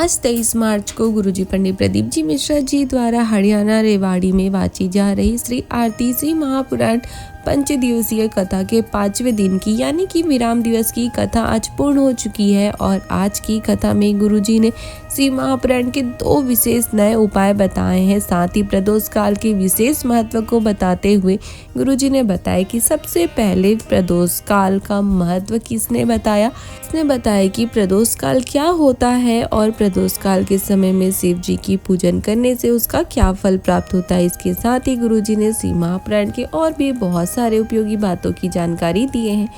आज 23 मार्च को गुरुजी पंडित प्रदीप जी मिश्रा जी द्वारा हरियाणा रेवाड़ी में वाची जा रही श्री आरती श्री महापुराण पंच दिवसीय कथा के 5वें दिन की यानी कि विराम दिवस की कथा आज पूर्ण हो चुकी है। और आज की कथा में गुरुजी ने श्री महापुराण के 2 विशेष नए उपाय बताए हैं। साथ ही प्रदोष काल के विशेष महत्व को बताते हुए गुरुजी ने बताया कि सबसे पहले प्रदोष काल का महत्व किसने बताया। इसने बताया कि प्रदोष काल क्या होता है और प्रदोष काल के समय में शिव जी की पूजन करने से उसका क्या फल प्राप्त होता है। इसके साथ ही गुरुजी ने श्री महापुराण के और भी बहुत सारे उपयोगी बातों की जानकारी दिए हैं,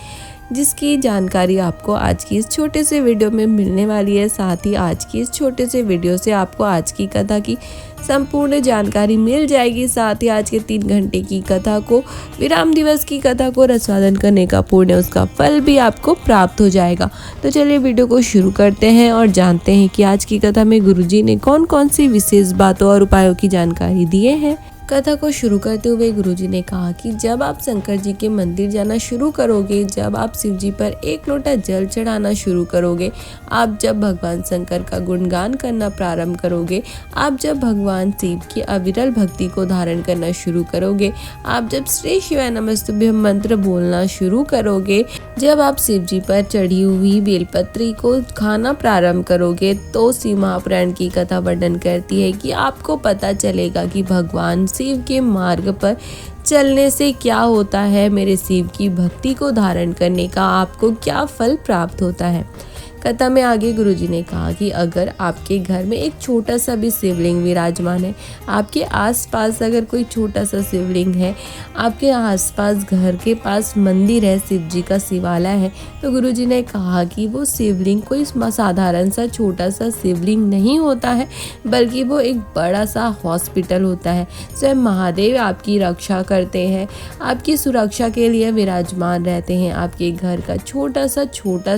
जिसकी जानकारी आपको आज की इस छोटे से वीडियो में मिलने वाली है। साथ ही आज की इस छोटे से वीडियो से आपको आज की कथा की संपूर्ण जानकारी मिल जाएगी। साथ ही आज के 3 घंटे की कथा को, विराम दिवस की कथा को रसवादन करने का पुण्य, उसका फल भी आपको प्राप्त हो जाएगा। तो चलिए वीडियो को शुरू करते हैं और जानते हैं कि आज की कथा में गुरुजी ने कौन कौन सी विशेष बातों और उपायों की जानकारी दिए हैं। कथा को शुरू करते हुए गुरुजी ने कहा कि जब आप शंकर जी के मंदिर जाना शुरू करोगे, जब आप शिव जी पर 1 लोटा जल चढ़ाना शुरू करोगे, आप जब भगवान शंकर का गुणगान करना प्रारंभ करोगे, आप जब भगवान शिव की अविरल भक्ति को धारण करना शुरू करोगे, आप जब श्री शिवाय नमस्तुभ्यम मंत्र बोलना शुरू करोगे, जब आप शिव जी पर चढ़ी हुई बेलपत्री को खाना प्रारंभ करोगे, तो श्री महापुराण की कथा वर्णन करती है कि आपको पता चलेगा कि भगवान शिव के मार्ग पर चलने से क्या होता है, मेरे शिव की भक्ति को धारण करने का आपको क्या फल प्राप्त होता है। कथा में आगे गुरुजी ने कहा कि अगर आपके घर में एक छोटा सा भी शिवलिंग विराजमान है, आपके आसपास अगर कोई छोटा सा शिवलिंग है, आपके आसपास घर के पास मंदिर है, शिव जी का शिवालय है, तो गुरुजी ने कहा कि वो शिवलिंग कोई साधारण सा छोटा सा शिवलिंग नहीं होता है, बल्कि वो एक बड़ा सा हॉस्पिटल होता है। स्वयं महादेव आपकी रक्षा करते हैं, आपकी सुरक्षा के लिए विराजमान रहते हैं। आपके घर का छोटा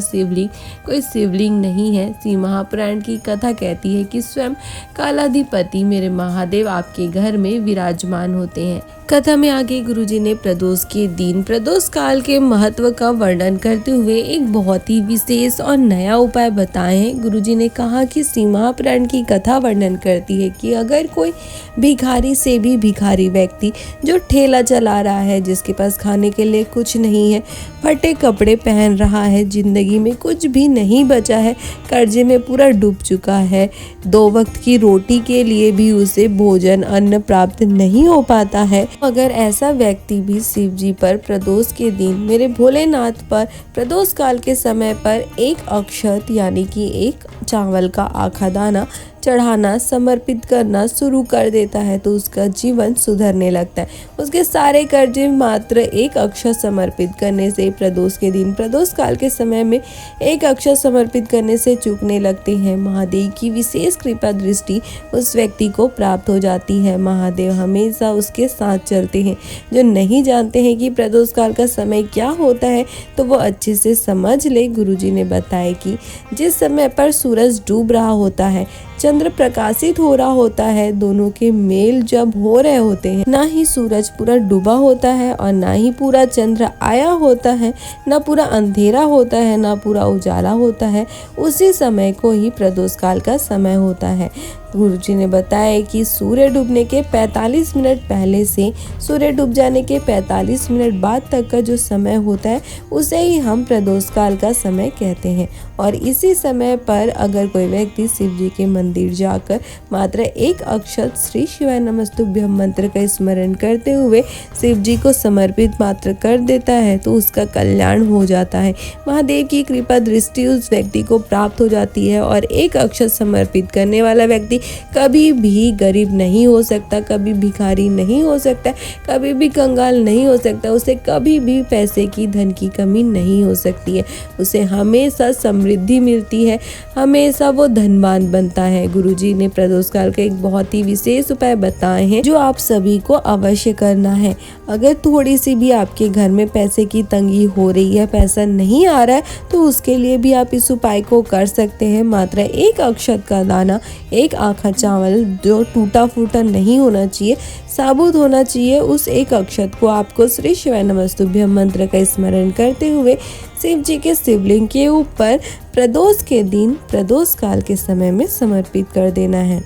शिवलिंग कोई शिवलिंग नहीं है। श्री महापुराण की कथा कहती है कि स्वयं कालाधिपति मेरे महादेव आपके घर में विराजमान होते हैं। कथा में आगे गुरुजी ने प्रदोष के दिन प्रदोष काल के महत्व का वर्णन करते हुए एक बहुत ही विशेष और नया उपाय बताए हैं। गुरुजी ने कहा कि श्री महापुराण की कथा वर्णन करती है कि अगर कोई भिखारी से भी भिखारी व्यक्ति जो ठेला चला रहा है, जिसके पास खाने के लिए कुछ नहीं है, फटे कपड़े पहन रहा है, जिंदगी में कुछ भी नहीं बचा है, कर्जे में पूरा डूब चुका है, 2 वक्त की रोटी के लिए भी उसे भोजन अन्न प्राप्त नहीं हो पाता है, अगर ऐसा व्यक्ति भी शिव जी पर प्रदोष के दिन, मेरे भोलेनाथ पर प्रदोष काल के समय पर 1 अक्षत यानी कि 1 चावल का आखा दाना चढ़ाना समर्पित करना शुरू कर देता है, तो उसका जीवन सुधरने लगता है। उसके सारे कर्जे मात्र 1 अक्षत समर्पित करने से प्रदोष के दिन, प्रदोष काल के समय में 1 अक्षत समर्पित करने से चूकने लगते हैं। महादेव की विशेष कृपा दृष्टि उस व्यक्ति को प्राप्त हो जाती है। महादेव हमेशा उसके साथ चलते हैं। जो नहीं जानते हैं कि प्रदोष काल का समय क्या होता है, तो वो अच्छे से समझ ले। गुरुजी ने बताया कि जिस समय पर सूरज डूब रहा होता है, चंद्र प्रकाशित हो रहा होता है, दोनों के मेल जब हो रहे होते हैं, ना ही सूरज पूरा डूबा होता है और ना ही पूरा चंद्र आया होता है, ना पूरा अंधेरा होता है, ना पूरा उजाला होता है, उसी समय को ही प्रदोष काल का समय होता है। गुरुजी ने बताया कि सूर्य डूबने के 45 मिनट पहले से सूर्य डूब जाने के 45 मिनट बाद तक का जो समय होता है, उसे ही हम प्रदोष काल का समय कहते हैं। और इसी समय पर अगर कोई व्यक्ति शिव जी के मंदिर जाकर मात्र 1 अक्षत श्री शिवाय नमस्तुभ्यम मंत्र का स्मरण करते हुए शिव जी को समर्पित मात्र कर देता है, तो उसका कल्याण हो जाता है। महादेव की कृपा दृष्टि उस व्यक्ति को प्राप्त हो जाती है और 1 अक्षत समर्पित करने वाला व्यक्ति कभी भी गरीब नहीं हो सकता, कभी भिखारी नहीं हो सकता, कभी भी कंगाल नहीं हो सकता, उसे कभी भी पैसे की, धन की कमी नहीं हो सकती है, उसे हमेशा समृद्धि मिलती है, हमेशा वो धनवान बनता है। गुरुजी ने प्रदोष काल के एक बहुत ही विशेष उपाय बताए हैं, जो आप सभी को अवश्य करना है। अगर थोड़ी सी भी आपके घर में पैसे की तंगी हो रही है, पैसा नहीं आ रहा है, तो उसके लिए भी आप इस उपाय को कर सकते हैं। मात्र 1 अक्षत का दाना 1 माखा चावल जो टूटा फूटा नहीं होना चाहिए, साबुत होना चाहिए, उस एक अक्षत को आपको श्री शिवाय नमस्तुभ्यम मंत्र का स्मरण करते हुए शिव जी के शिवलिंग के ऊपर प्रदोष के दिन प्रदोष काल के समय में समर्पित कर देना है।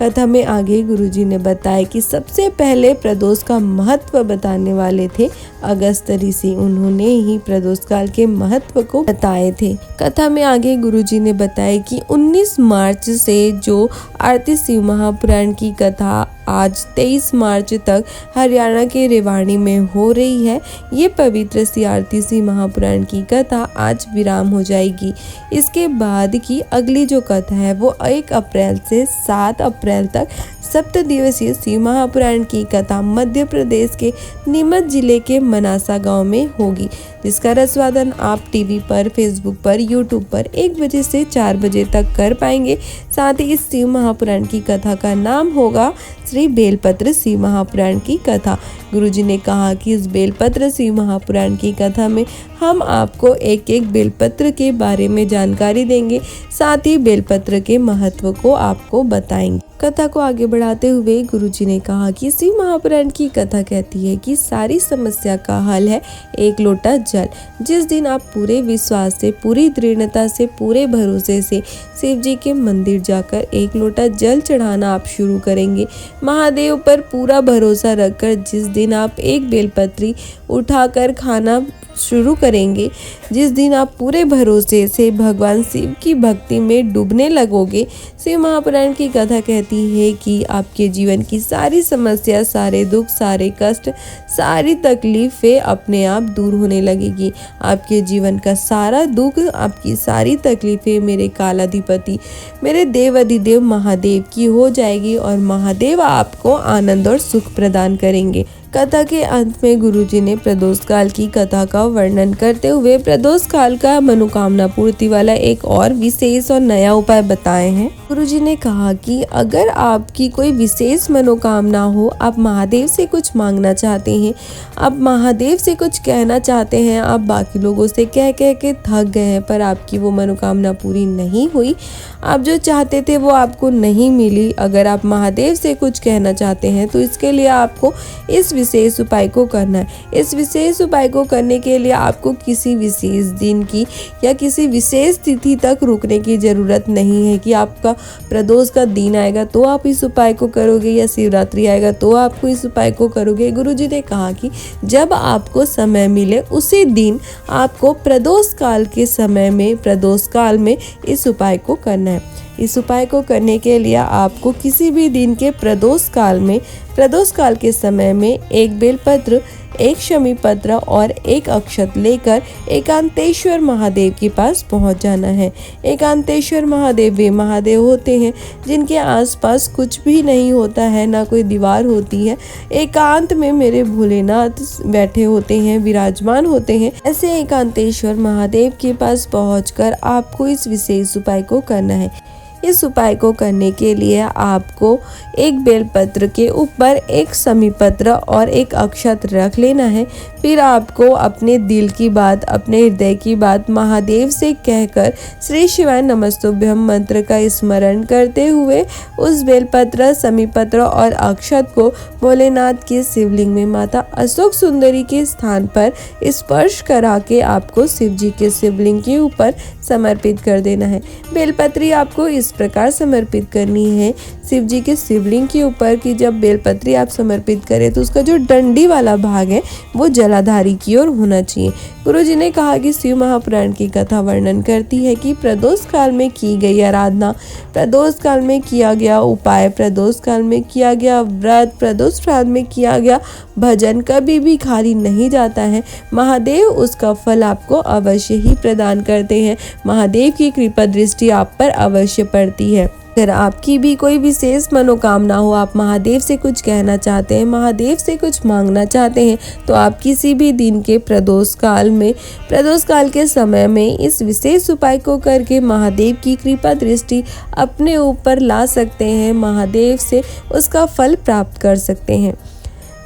कथा में आगे गुरुजी ने बताया कि सबसे पहले प्रदोष का महत्व बताने वाले थे अगस्त ऋषि। उन्होंने ही प्रदोष काल के महत्व को बताए थे। कथा में आगे गुरुजी ने बताया कि 19 मार्च से जो आरती शिव महापुराण की कथा आज 23 मार्च तक हरियाणा के रेवाड़ी में हो रही है, ये पवित्र सी आरती शिव महापुराण की कथा आज विराम हो जाएगी। इसके बाद की अगली जो कथा है वो 1 अप्रैल से 7 अप्रैल तक 7 दिवसीय शिव महापुराण की कथा मध्य प्रदेश के नीमच जिले के मनासा गांव में होगी, जिसका रसवादन आप टीवी पर, फेसबुक पर, यूट्यूब पर 1 बजे से 4 बजे तक कर पाएंगे। साथ ही इस शिव महापुराण की कथा का नाम होगा श्री बेलपत्र शिव महापुराण की कथा। गुरुजी ने कहा कि इस बेलपत्र शिव महापुराण की कथा में हम आपको एक एक बेलपत्र के बारे में जानकारी देंगे, साथ ही बेलपत्र के महत्व को आपको बताएंगे। कथा को आगे बढ़ाते हुए गुरुजी ने कहा कि शिव महापुराण की कथा कहती है कि सारी समस्या का हल है 1 लोटा जल। जिस दिन आप पूरे विश्वास से, पूरी दृढ़ता से, पूरे भरोसे से शिव जी के मंदिर जाकर 1 लोटा जल चढ़ाना आप शुरू करेंगे, महादेव पर पूरा भरोसा रखकर जिस दिन आप एक बेलपत्री उठाकर खाना शुरू करेंगे, जिस दिन आप पूरे भरोसे से भगवान शिव की भक्ति में डूबने लगोगे, शिव महापुराण की कथा कहती है कि आपके जीवन की सारी समस्या, सारे दुख, सारे कष्ट, सारी तकलीफें अपने आप दूर होने लगेगी। आपके जीवन का सारा दुख, आपकी सारी तकलीफें मेरे कालाधिपति, मेरे देव अधिदेव महादेव की हो जाएगी और महादेव आपको आनंद और सुख प्रदान करेंगे। कथा के अंत में गुरुजी ने प्रदोष काल की कथा का वर्णन करते हुए प्रदोष काल का मनोकामना पूर्ति वाला एक और विशेष और नया उपाय बताए हैं। गुरुजी ने कहा कि अगर आपकी कोई विशेष मनोकामना हो, आप महादेव से कुछ मांगना चाहते हैं, आप महादेव से कुछ कहना चाहते हैं, आप बाकी लोगों से कह कह के थक गए हैं पर आपकी वो मनोकामना पूरी नहीं हुई, आप जो चाहते थे वो आपको नहीं मिली, अगर आप महादेव से कुछ कहना चाहते हैं तो इसके लिए आपको इस विशेष उपाय को करना है। इस विशेष उपाय को करने के लिए आपको किसी विशेष दिन की या किसी विशेष तिथि तक रुकने की जरूरत नहीं है कि आपका प्रदोष का दिन आएगा तो आप इस उपाय को करोगे या शिवरात्रि आएगा तो आपको इस उपाय को करोगे। गुरुजी ने कहा कि जब आपको समय मिले उसी दिन आपको प्रदोष काल के समय में, प्रदोष काल में इस उपाय को करना है। इस उपाय को करने के लिए आपको किसी भी दिन के प्रदोष काल में, प्रदोष काल के समय में 1 बेलपत्र, 1 शमी पत्र और 1 अक्षत लेकर एकांतेश्वर महादेव के पास पहुंच जाना है। एकांतेश्वर महादेव वे महादेव होते हैं जिनके आसपास कुछ भी नहीं होता है, ना कोई दीवार होती है, एकांत में मेरे भोलेनाथ बैठे होते हैं, विराजमान होते हैं। ऐसे एकांतेश्वर महादेव के पास पहुंचकर आपको इस विशेष उपाय को करना है। इस उपाय को करने के लिए आपको 1 बेलपत्र के ऊपर 1 शमी पत्र और 1 अक्षत रख लेना है। फिर आपको अपने दिल की बात, अपने हृदय की बात महादेव से कहकर श्री शिवाय नमस्तुभ्यम मंत्र का स्मरण करते हुए उस बेलपत्र, शमी पत्र और अक्षत को भोलेनाथ के शिवलिंग में माता अशोक सुंदरी के स्थान पर स्पर्श करा के आपको शिव जी के शिवलिंग के ऊपर समर्पित कर देना है। बेलपत्री आपको इस प्रकार समर्पित करनी है शिव जी के शिवलिंग के ऊपर कि जब बेलपत्री आप समर्पित करें तो उसका जो डंडी वाला भाग है वो जलाधारी की ओर होना चाहिए। गुरुजी ने कहा कि शिव महापुराण की कथा वर्णन करती है कि प्रदोष काल में की गई आराधना, प्रदोष काल में किया गया उपाय, प्रदोष काल में किया गया व्रत, प्रदोष काल में किया गया भजन कभी भी खाली नहीं जाता है। महादेव उसका फल आपको अवश्य ही प्रदान करते हैं। महादेव की कृपा दृष्टि आप पर अवश्य पड़ती है। अगर आपकी भी कोई विशेष मनोकामना हो, आप महादेव से कुछ कहना चाहते हैं, महादेव से कुछ मांगना चाहते हैं, तो आप किसी भी दिन के प्रदोष काल में, प्रदोष काल के समय में इस विशेष उपाय को करके महादेव की कृपा दृष्टि अपने ऊपर ला सकते हैं, महादेव से उसका फल प्राप्त कर सकते हैं।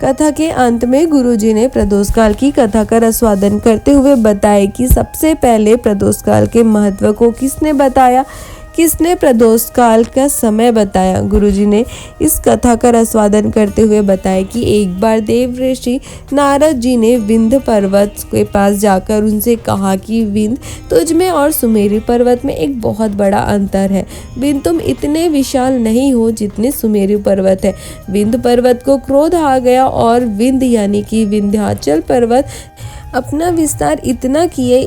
कथा के अंत में गुरुजी ने प्रदोष काल की कथा का रसवादन करते हुए बताया कि सबसे पहले प्रदोष काल के महत्व को किसने बताया किसने प्रदोष काल का समय बताया? गुरुजी ने इस कथा का आस्वादन करते हुए बताया कि एक बार देव ऋषि नारद जी ने विंध्य पर्वत के पास जाकर उनसे कहा कि विंध्य तुझ में और सुमेरु पर्वत में एक बहुत बड़ा अंतर है। विंध्य तुम इतने विशाल नहीं हो जितने सुमेरु पर्वत है। विंध्य पर्वत को क्रोध आ गया और विंध्य यानी कि विंध्याचल पर्वत अपना विस्तार इतना किए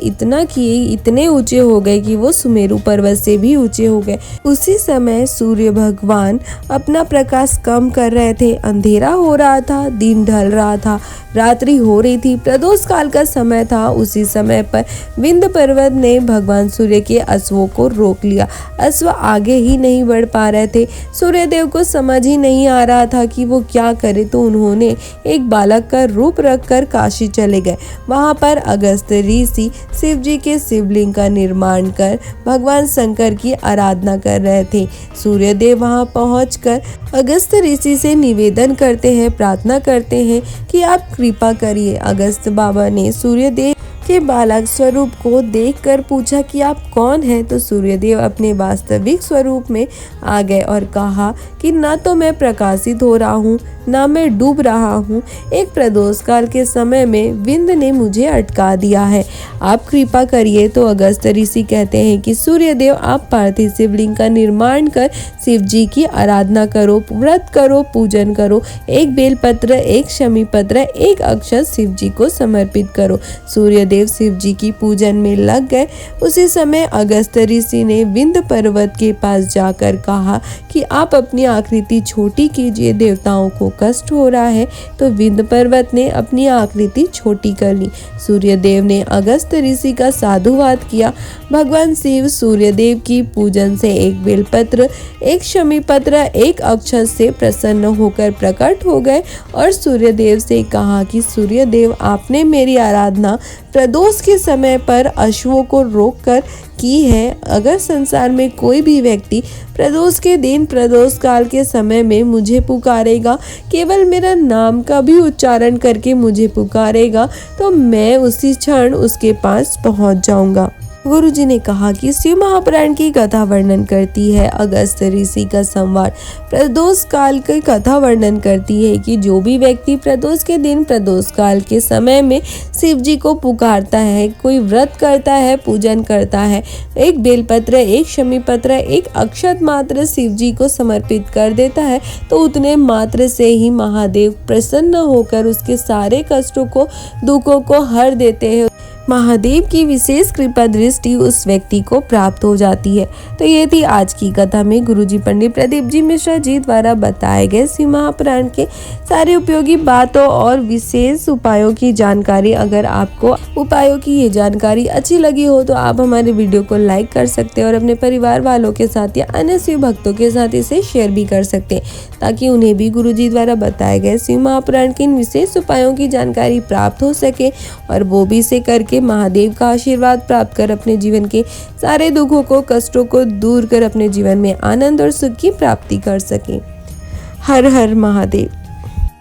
इतने ऊंचे हो गए कि वो सुमेरु पर्वत से भी ऊंचे हो गए। उसी समय सूर्य भगवान अपना प्रकाश कम कर रहे थे। अंधेरा हो रहा था, दिन ढल रहा था, रात्रि हो रही थी, प्रदोष काल का समय था। उसी समय पर विंध्य पर्वत ने भगवान सूर्य के अश्वों को रोक लिया। अश्व आगे ही नहीं बढ़ पा रहे थे। सूर्यदेव को समझ ही नहीं आ रहा था कि वो क्या करे, तो उन्होंने एक बालक का रूप रखकर काशी चले गए। वहां पर अगस्त्य ऋषि शिव जी के शिवलिंग का निर्माण कर भगवान शंकर की आराधना कर रहे थे। सूर्यदेव वहां पहुंचकर अगस्त्य ऋषि से निवेदन करते हैं, प्रार्थना करते हैं कि आप कृपा करिए। अगस्त्य बाबा ने सूर्यदेव के बालक स्वरूप को देखकर पूछा कि आप कौन हैं? तो सूर्यदेव अपने वास्तविक स्वरूप में आ गए और कहा कि ना तो मैं प्रकाशित हो रहा हूँ, ना मैं डूब रहा हूँ। एक प्रदोष काल के समय में विंध्य ने मुझे अटका दिया है, आप कृपा करिए। तो अगस्त्य ऋषि कहते हैं कि सूर्यदेव आप पार्थिव शिवलिंग का निर्माण कर शिव जी की आराधना करो, व्रत करो, पूजन करो। एक बेलपत्र, एक शमी पत्र, एक अक्षत शिव जी को समर्पित करो। सूर्यदेव शिव जी की पूजन में लग गए। उसी समय अगस्त्य ऋषि ने विंध्य पर्वत के पास जाकर कहा कि आप अपनी आकृति छोटी कीजिए, देवताओं को कष्ट हो रहा है। तो विंध्य पर्वत ने अपनी आकृति छोटी कर ली। सूर्यदेव ने अगस्त्य ऋषि का साधुवाद किया। भगवान शिव सूर्यदेव की पूजन से एक बेलपत्र, एक शमी पत्र, एक अक्षत से प्रसन्न होकर प्रकट हो गए और सूर्यदेव से कहा कि सूर्यदेव आपने मेरी आराधना प्रदोष के समय पर अश्वों को रोककर की है। अगर संसार में कोई भी व्यक्ति प्रदोष के दिन, प्रदोष काल के समय में मुझे पुकारेगा, केवल मेरा नाम का भी उच्चारण करके मुझे पुकारेगा, तो मैं उसी क्षण उसके पास पहुंच जाऊंगा। गुरुजी ने कहा कि शिव महापुराण की कथा वर्णन करती है अगस्त्य ऋषि का संवाद। प्रदोष काल की कथा वर्णन करती है कि जो भी व्यक्ति प्रदोष के दिन, प्रदोष काल के समय में शिव जी को पुकारता है, कोई व्रत करता है, पूजन करता है, एक बेलपत्र, एक शमी पत्र, एक अक्षत मात्र शिव जी को समर्पित कर देता है, तो उतने मात्र से ही महादेव प्रसन्न होकर उसके सारे कष्टों को, दुखों को हर देते हैं। महादेव की विशेष कृपा दृष्टि उस व्यक्ति को प्राप्त हो जाती है। तो ये थी आज की कथा में गुरुजी पंडित प्रदीप जी मिश्रा जी द्वारा बताए गए शिव महापुराण के सारे उपयोगी बातों और विशेष उपायों की जानकारी। अगर आपको उपायों की ये जानकारी अच्छी लगी हो तो आप हमारे वीडियो को लाइक कर सकते हैं और अपने परिवार वालों के साथ या अन्य शिव भक्तों के साथ इसे शेयर भी कर सकते हैं, ताकि उन्हें भी गुरुजी द्वारा बताए गए शिव महापुराण के इन विशेष उपायों की जानकारी प्राप्त हो सके और वो भी इसे करके महादेव का आशीर्वाद प्राप्त कर अपने जीवन के सारे दुखों को, कष्टों को दूर कर अपने जीवन में आनंद और सुख की प्राप्ति कर सके। हर हर महादेव।